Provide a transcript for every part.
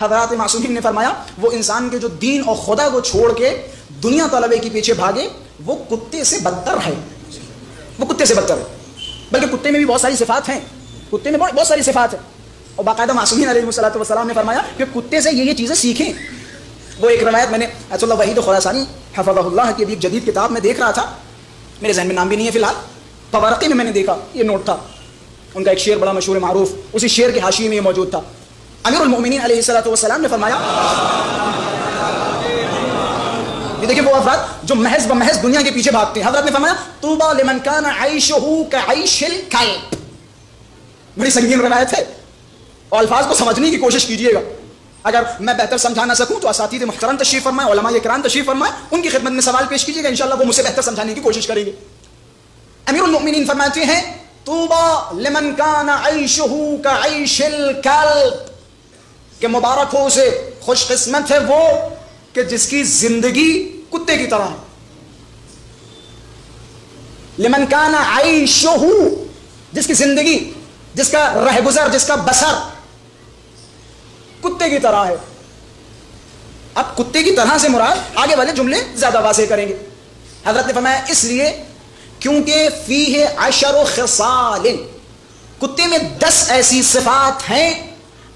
حضرات معصومین نے فرمایا وہ انسان کے جو دین اور خدا کو چھوڑ کے دنیا طلبے کے پیچھے بھاگے وہ کتے سے بدتر ہے، وہ کتے سے بدتر ہے۔ بلکہ کتے میں بھی بہت ساری صفات ہیں، کتے میں بہت ساری صفات ہیں، اور باقاعدہ معصومین علیہ الصلوۃ والسلام نے فرمایا کہ کتے سے یہ چیزیں سیکھیں۔ وہ ایک روایت میں نے ایت اللہ وحید خراسانی حفظہ اللہ کی ایک جدید کتاب میں دیکھ رہا تھا، میرے ذہن میں نام بھی نہیں ہے فی الحال، فوارقی میں نے دیکھا، یہ نوٹ تھا ان کا ایک شعر بڑا مشہور معروف، اسی شعر کے حاشیے میں یہ موجود تھا۔ امیر المؤمنین علیہ الصلوۃ والسلام نے فرمایا، یہ دیکھیں وہ افراد جو محض بمحض دنیا کے پیچھے بھاگتے ہیں، حضرت نے فرمایا طوبی لمن کان عیشہ کعیش الکلب۔ بڑی سنگین روایت ہے اور الفاظ کو سمجھنے کی کوشش کیجیے گا۔ اگر میں بہتر سمجھا نہ سکوں تو اساتید محترم تشریف فرمائیں، علماء کرام تشریف فرمائیں، ان کی خدمت میں سوال پیش کیجیے گا، انشاءاللہ وہ مجھ سے بہتر سمجھانے کی کوشش کریں گے۔ امیر المؤمنین فرماتے ہیں طوبی لمن کان عیشہ کعیش الکلب، کہ مبارک ہو اسے، خوش قسمت ہے وہ کہ جس کی زندگی کتے کی طرح ہے۔ لمن کان عیشہ، جس کی زندگی، جس کا رہ گزر، جس کا بسر کتے کی طرح ہے۔ اب کتے کی طرح سے مراد آگے والے جملے زیادہ واضح کریں گے۔ حضرت نے فرمایا اس لیے کیونکہ فیہ 10 خصال، کتے میں 10 ایسی صفات ہیں،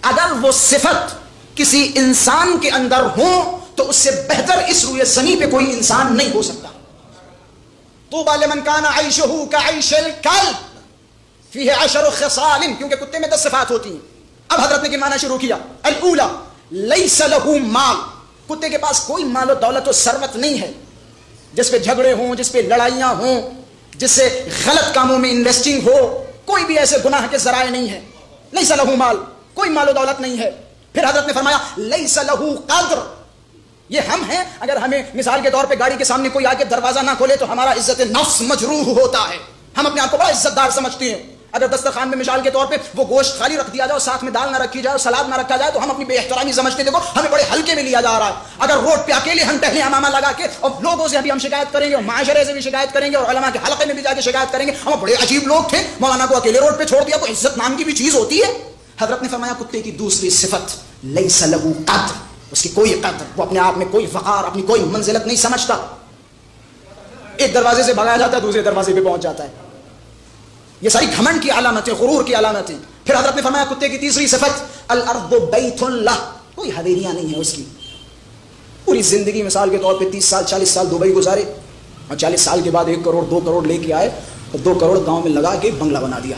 اگر وہ صفت کسی انسان کے اندر ہو تو اس سے بہتر اس روئے زمین پہ کوئی انسان نہیں ہو سکتا۔ طوبی لمن کان عیشہ کعیش الکلب فیہ 10 خصال، کیونکہ کتے میں 10 صفات ہوتی ہیں۔ اب حضرت نے گنوانا شروع کیا۔ الاولی لیس لہ مال، کتے کے پاس کوئی مال و دولت و ثروت نہیں ہے جس پہ جھگڑے ہوں، جس پہ لڑائیاں ہوں، جس سے غلط کاموں میں انویسٹنگ ہو، کوئی بھی ایسے گناہ کے ذرائع نہیں ہے۔ لیس لہ مال، کوئی مال و دولت نہیں ہے۔ پھر حضرت نے فرمایا لیس لہ قدر، یہ ہم ہیں، اگر ہمیں مثال کے طور پہ گاڑی کے سامنے کوئی آگے دروازہ نہ کھولے تو ہمارا عزت نفس مجروح ہوتا ہے، ہم اپنے آپ کو بڑا عزت دار سمجھتے ہیں۔ اگر دسترخوان میں مثال کے طور پہ وہ گوشت خالی رکھ دیا جائے اور ساتھ میں دال نہ رکھی جائے اور سلاد نہ رکھا جائے تو ہم اپنی بے احترامی سمجھتے ہیں، دیکھو ہمیں بڑے ہلکے میں لیا جا رہا ہے۔ اگر روڈ پہ اکیلے ہم ٹہلے امامہ لگا کے اور لوگوں سے بھی ہم شکایت کریں گے اور معاشرے سے بھی شکایت کریں گے اور علماء کے حلقے میں بھی جا کے شکایت کریں گے، ہم بڑے عجیب لوگ تھے، مولانا کو اکیلے روڈ پہ چھوڑ دیا، کوئی عزت نام کی بھی چیز ہوتی ہے۔ حضرت نے فرمایا کتے کی دوسری صفت لیس لہ قدر، اس کی کوئی قدر، وہ اپنے آپ میں کوئی وقار، اپنی کوئی منزلت نہیں سمجھتا۔ ایک دروازے سے بھگایا جاتا ہے، دوسرے دروازے پہ پہنچ جاتا ہے۔ یہ ساری گھمنڈ کی علامتیں، غرور کی علامتیں۔ پھر حضرت نے فرمایا کتے کی تیسری صفت الارض بیت لہ، کوئی حویلیاں نہیں ہیں اس کی، پوری زندگی مثال کے طور پہ 30 سال 40 سال دبئی گزارے اور 40 سال کے بعد 1 کروڑ 2 کروڑ لے کے آئے اور 2 کروڑ گاؤں میں لگا کے بنگلہ بنا دیا۔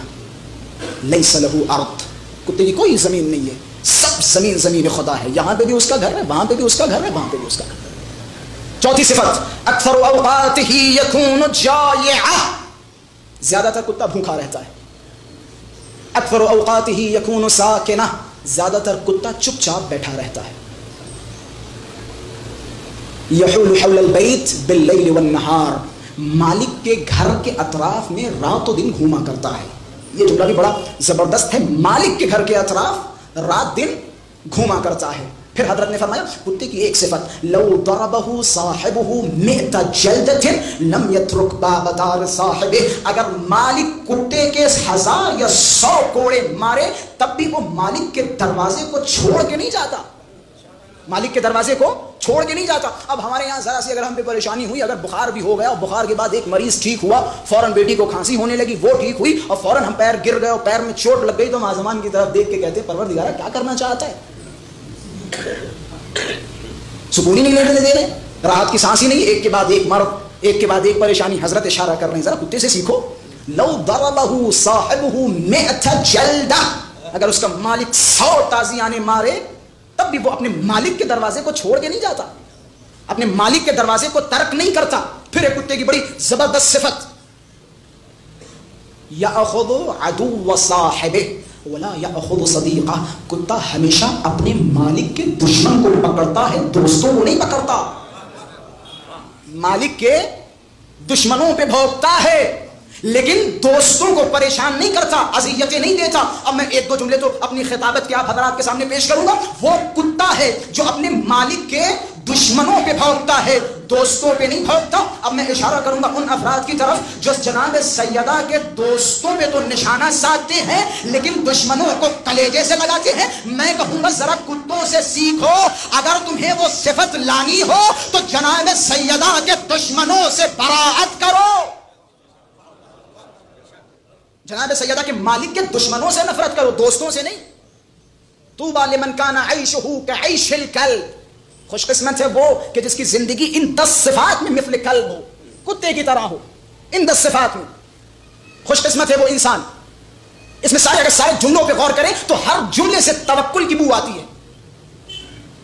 لیس لہ ارض، کتے کی کوئی زمین نہیں ہے، سب زمین خدا ہے، یہاں پہ بھی اس کا گھر ہے، وہاں پہ بھی اس کا گھر ہے، وہاں پہ بھی اس کا گھر ہے۔ چوتھی صفت اکثر اوقاتہ یکون جائعا، زیادہ تر کتا بھوکا رہتا ہے۔ اکثر اوقاتہ یکون ساکنہ، زیادہ تر کتا چپ چاپ بیٹھا رہتا ہے۔ یحول حول البیت باللیل والنہار، مالک کے گھر کے اطراف میں رات و دن گھوما کرتا ہے۔ یہ جملہ بھی بڑا زبردست ہے، مالک کے گھر کے اطراف رات دن گھوما کرتا ہے۔ پھر حضرت نے فرمایا کتے کی ایک صفت لو ضربہ صاحبہ 100 جلدۃ لم یترک باب دار صاحبہ، اگر مالک کتے کے 1000 یا 100 کوڑے مارے تب بھی وہ مالک کے دروازے کو چھوڑ کے نہیں جاتا، مالک کے دروازے کو چھوڑ کے نہیں جاتا۔ اب ہمارے یہاں ذرا سی اگر ہم پہ پریشانی ہوئی، اگر بخار بھی ہو گیا اور بخار کے بعد ایک مریض ٹھیک ہوا، فوراً بیٹی کو کھانسی ہونے لگی، وہ ٹھیک ہوئی اور فوراً ہم پیر گر گئے اور پیر میں چوٹ لگ گئی تو ہم آسمان کی طرف دیکھ کے کہتے ہیں پروردگارا کیا کرنا چاہتا ہے، سکون ہی نہیں لینے دے رہے، راحت کی سانس ہی نہیں، ایک کے بعد ایک مرض، ایک کے بعد ایک پریشانی۔ حضرت اشارہ کر رہے ہیں ذرا کتے سے سیکھو۔ لو ضربہ صاحبہ 100 جلدہ، اگر اس کا مالک 100 تازیانے مارے تب بھی وہ اپنے مالک کے دروازے کو چھوڑ کے نہیں جاتا، اپنے مالک کے دروازے کو ترک نہیں کرتا۔ پھر ایک کتے کی بڑی زبردست صفت یأخذ عدو صاحبہ ولا یأخذ صدیقہ، کتا ہمیشہ اپنے مالک کے دشمن کو پکڑتا ہے، دوستوں کو نہیں پکڑتا، مالک کے دشمنوں پہ بھونکتا ہے لیکن دوستوں کو پریشان نہیں کرتا، اذیتیں نہیں دیتا۔ اب میں 1-2 جملے تو اپنی خطابت کے آپ حضرات کے سامنے پیش کروں گا۔ وہ کتا ہے جو اپنے مالک کے دشمنوں پہ بھونکتا ہے، دوستوں پہ نہیں بھونکتا. اب میں اشارہ کروں گا ان افراد کی طرف جو جناب سیدہ کے دوستوں پہ تو نشانہ سادھتے ہیں لیکن دشمنوں کو کلیجے سے لگاتے ہیں. میں کہوں گا ذرا کتوں سے سیکھو. اگر تمہیں وہ صفت لانی ہو تو جناب سیدہ کے دشمنوں سے براءت کرو. جناب سیدہ کے مالک کے دشمنوں سے نفرت کرو، دوستوں سے نہیں. طوبی لمن کان عیشہ کعیش الکلب. خوش قسمت ہے وہ کہ جس کی زندگی ان 10 صفات میں مثل کلب ہو، کتے کی طرح ہو. ان 10 صفات میں خوش قسمت ہے وہ انسان. اس میں سارے اگر سارے جملوں پہ غور کریں تو ہر جملے سے توکل کی بو آتی ہے.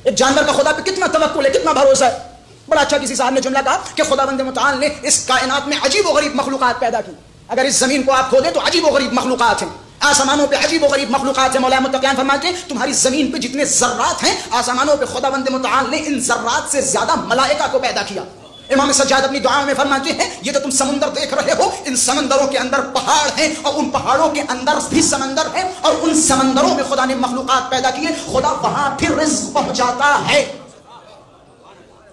ایک جانور کا خدا پہ کتنا توکل ہے، کتنا بھروسہ ہے. بڑا اچھا کسی صاحب نے جملہ کہا کہ خداوند متعال نے اس کائنات میں عجیب و غریب مخلوقات پیدا کی. اگر اس زمین کو آپ کھودیں تو عجیب و غریب مخلوقات ہیں. آسمانوں پہ عجیب و غریب مخلوقات ہیں. مولا متقیان فرماتے ہیں تمہاری زمین پہ جتنے ذرات ہیں آسمانوں پہ خداوند متعال نے ان ذرات سے زیادہ ملائکہ کو پیدا کیا. امام سجاد اپنی دعاؤں میں فرماتے ہیں یہ جو تم سمندر دیکھ رہے ہو ان سمندروں کے اندر پہاڑ ہیں اور ان پہاڑوں کے اندر بھی سمندر ہے اور ان سمندروں میں خدا نے مخلوقات پیدا کیے. خدا وہاں پھر رزق پہنچاتا ہے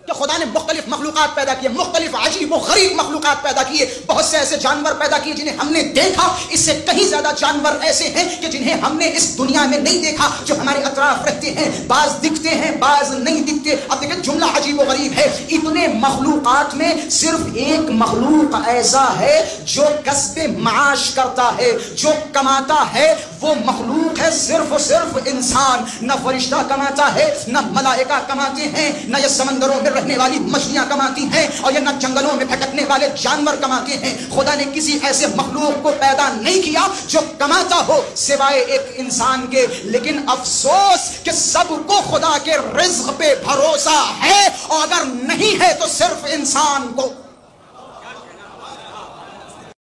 کہ خدا نے مختلف مخلوقات پیدا کیے، مختلف عجیب و غریب مخلوقات پیدا کیے. بہت سے ایسے جانور پیدا کیے جنہیں ہم نے دیکھا، اس سے کہیں زیادہ جانور ایسے ہیں کہ جنہیں ہم نے اس دنیا میں نہیں دیکھا، جو ہمارے اطراف رہتے ہیں. بعض دکھتے ہیں بعض نہیں دکھتے. اب دیکھیں جملہ عجیب و غریب ہے. اتنے مخلوقات میں صرف ایک مخلوق ایسا ہے جو کسب معاش کرتا ہے، جو کماتا ہے. وہ مخلوق ہے صرف و صرف انسان. نہ فرشتہ کماتا ہے، نہ ملائکہ کماتے ہیں، نہ یہ سمندروں میں رہنے والی مچھلیاں کماتی ہیں اور یہ نہ جنگلوں میں بھٹکنے والے جانور کماتے ہیں. خدا نے کسی ایسے مخلوق کو پیدا نہیں کیا جو کماتا ہو سوائے ایک انسان کے. لیکن افسوس کہ سب کو خدا کے رزق پہ بھروسہ ہے اور اگر نہیں ہے تو صرف انسان کو.